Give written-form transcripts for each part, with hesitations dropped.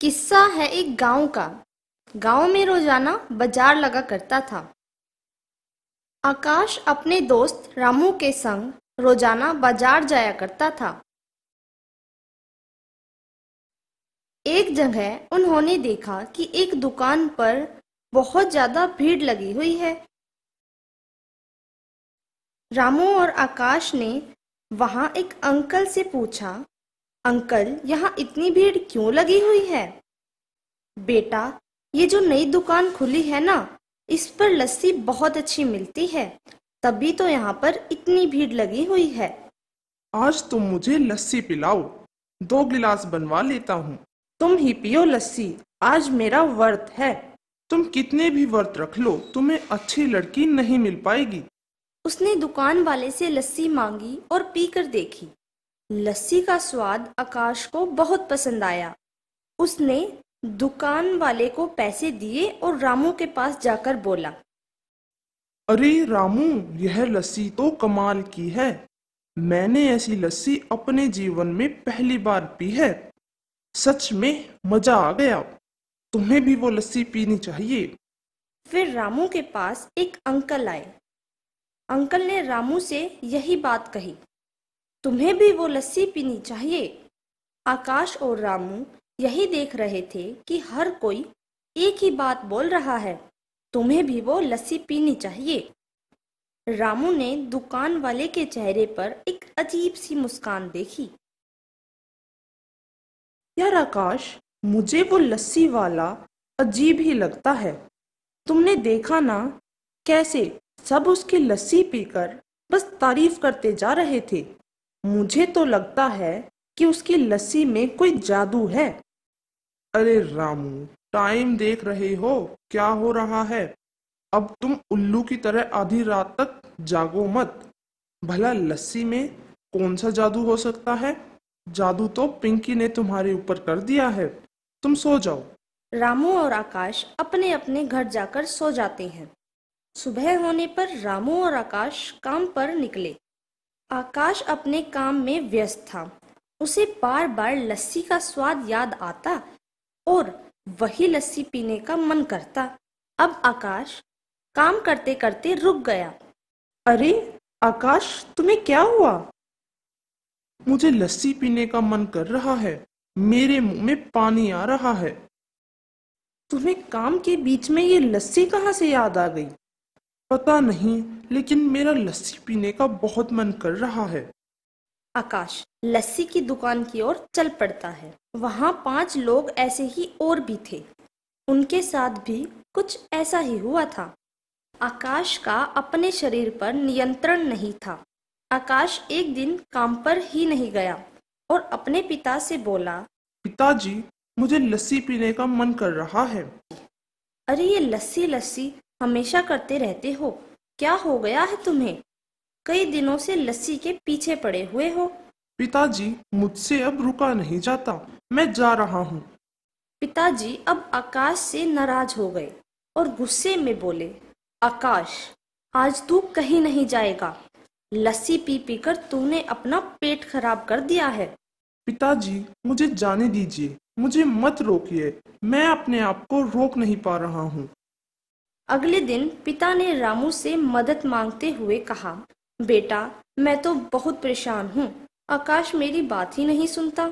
किस्सा है एक गांव का। गांव में रोजाना बाजार लगा करता था। आकाश अपने दोस्त रामू के संग रोजाना बाजार जाया करता था। एक जगह उन्होंने देखा कि एक दुकान पर बहुत ज्यादा भीड़ लगी हुई है। रामू और आकाश ने वहां एक अंकल से पूछा, अंकल, यहाँ इतनी भीड़ क्यों लगी हुई है? बेटा, ये जो नई दुकान खुली है ना, इस पर लस्सी बहुत अच्छी मिलती है, तभी तो यहाँ पर इतनी भीड़ लगी हुई है। आज तुम मुझे लस्सी पिलाओ, 2 गिलास बनवा लेता हूँ। तुम ही पियो लस्सी, आज मेरा व्रत है। तुम कितने भी व्रत रख लो, तुम्हें अच्छी लड़की नहीं मिल पाएगी। उसने दुकान वाले से लस्सी मांगी और पीकर देखी। लस्सी का स्वाद आकाश को बहुत पसंद आया। उसने दुकान वाले को पैसे दिए और रामू के पास जाकर बोला, अरे रामू, यह लस्सी तो कमाल की है। मैंने ऐसी लस्सी अपने जीवन में पहली बार पी है। सच में मजा आ गया। तुम्हें भी वो लस्सी पीनी चाहिए। फिर रामू के पास एक अंकल आए। अंकल ने रामू से यही बात कही, तुम्हें भी वो लस्सी पीनी चाहिए। आकाश और रामू यही देख रहे थे कि हर कोई एक ही बात बोल रहा है, तुम्हें भी वो लस्सी पीनी चाहिए। रामू ने दुकान वाले के चेहरे पर एक अजीब सी मुस्कान देखी। यार आकाश, मुझे वो लस्सी वाला अजीब ही लगता है। तुमने देखा ना, कैसे सब उसकी लस्सी पीकर बस तारीफ करते जा रहे थे। मुझे तो लगता है कि उसकी लस्सी में कोई जादू है। अरे रामू, टाइम देख रहे हो क्या हो रहा है? अब तुम उल्लू की तरह आधी रात तक जागो मत। भला लस्सी में कौन सा जादू हो सकता है? जादू तो पिंकी ने तुम्हारे ऊपर कर दिया है। तुम सो जाओ। रामू और आकाश अपने अपने घर जाकर सो जाते हैं। सुबह होने पर रामू और आकाश काम पर निकले। आकाश अपने काम में व्यस्त था। उसे बार बार लस्सी का स्वाद याद आता और वही लस्सी पीने का मन करता। अब आकाश काम करते करते रुक गया। अरे आकाश, तुम्हें क्या हुआ? मुझे लस्सी पीने का मन कर रहा है। मेरे मुंह में पानी आ रहा है। तुम्हें काम के बीच में ये लस्सी कहाँ से याद आ गई? पता नहीं, लेकिन मेरा लस्सी पीने का बहुत मन कर रहा है। आकाश लस्सी की दुकान की ओर चल पड़ता है। वहाँ 5 लोग ऐसे ही और भी थे। उनके साथ भी कुछ ऐसा ही हुआ था। आकाश का अपने शरीर पर नियंत्रण नहीं था। आकाश एक दिन काम पर ही नहीं गया और अपने पिता से बोला, पिताजी, मुझे लस्सी पीने का मन कर रहा है। अरे ये लस्सी लस्सी हमेशा करते रहते हो, क्या हो गया है तुम्हें? कई दिनों से लस्सी के पीछे पड़े हुए हो। पिताजी, मुझसे अब रुका नहीं जाता, मैं जा रहा हूँ। पिताजी अब आकाश से नाराज हो गए और गुस्से में बोले, आकाश, आज तू कहीं नहीं जाएगा। लस्सी पी पीकर तूने अपना पेट खराब कर दिया है। पिताजी, मुझे जाने दीजिए, मुझे मत रोकिए। मैं अपने आप को रोक नहीं पा रहा हूँ। अगले दिन पिता ने रामू से मदद मांगते हुए कहा, बेटा, मैं तो बहुत परेशान हूँ। आकाश मेरी बात ही नहीं सुनता।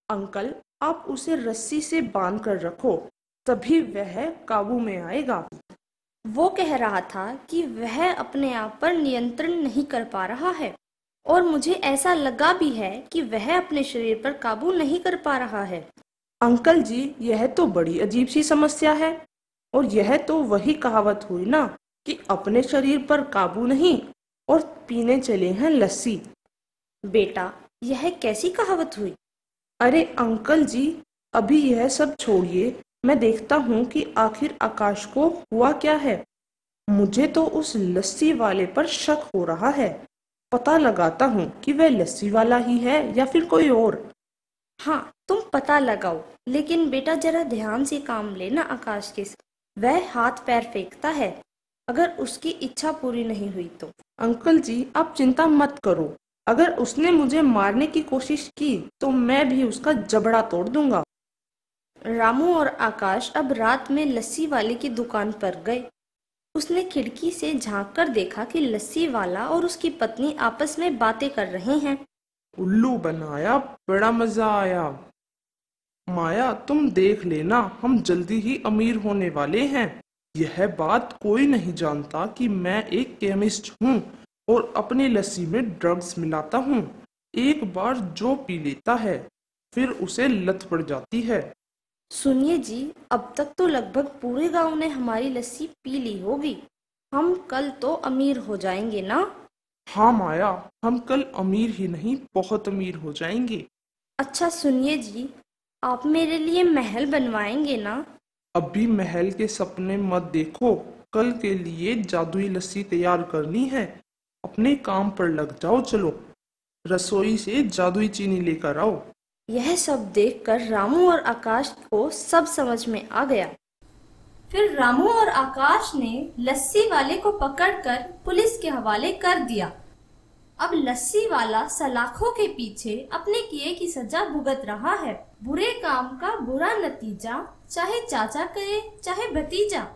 अंकल, आप उसे रस्सी से बांध कर रखो, तभी वह काबू में आएगा। वो कह रहा था कि वह अपने आप पर नियंत्रण नहीं कर पा रहा है और मुझे ऐसा लगा भी है कि वह अपने शरीर पर काबू नहीं कर पा रहा है। अंकल जी, यह तो बड़ी अजीब सी समस्या है। और यह तो वही कहावत हुई ना कि अपने शरीर पर काबू नहीं और पीने चले हैं लस्सी। बेटा, यह कैसी कहावत हुई? अरे अंकल जी, अभी यह सब छोड़िए। मैं देखता हूँ कि आखिर आकाश को हुआ क्या है। मुझे तो उस लस्सी वाले पर शक हो रहा है। पता लगाता हूँ कि वह लस्सी वाला ही है या फिर कोई और। हाँ, तुम पता लगाओ, लेकिन बेटा जरा ध्यान से काम लेना आकाश के साथ। वह हाथ पैर फेंकता है, अगर उसकी इच्छा पूरी नहीं हुई तो। अंकल जी, आप चिंता मत करो। अगर उसने मुझे मारने की कोशिश की तो मैं भी उसका जबड़ा तोड़ दूंगा। रामू और आकाश अब रात में लस्सी वाले की दुकान पर गए। उसने खिड़की से झांककर देखा कि लस्सी वाला और उसकी पत्नी आपस में बातें कर रहे हैं। उल्लू बनाया, बड़ा मजा आया। माया, तुम देख लेना, हम जल्दी ही अमीर होने वाले हैं। यह बात कोई नहीं जानता कि मैं एक केमिस्ट हूँ और अपनी लस्सी में ड्रग्स मिलाता हूँ। एक बार जो पी लेता है फिर उसे लत पड़ जाती है। सुनिए जी, अब तक तो लगभग पूरे गांव ने हमारी लस्सी पी ली होगी। हम कल तो अमीर हो जाएंगे ना? हाँ माया, हम कल अमीर ही नहीं बहुत अमीर हो जाएंगे। अच्छा सुनिए जी, आप मेरे लिए महल बनवाएंगे ना? अभी महल के सपने मत देखो, कल के लिए जादुई लस्सी तैयार करनी है। अपने काम पर लग जाओ। चलो रसोई से जादुई चीनी लेकर आओ। यह सब देखकर रामू और आकाश को सब समझ में आ गया। फिर रामू और आकाश ने लस्सी वाले को पकड़कर पुलिस के हवाले कर दिया। अब लस्सी वाला सलाखों के पीछे अपने किए की सजा भुगत रहा है। बुरे काम का बुरा नतीजा, चाहे चाचा करे चाहे भतीजा।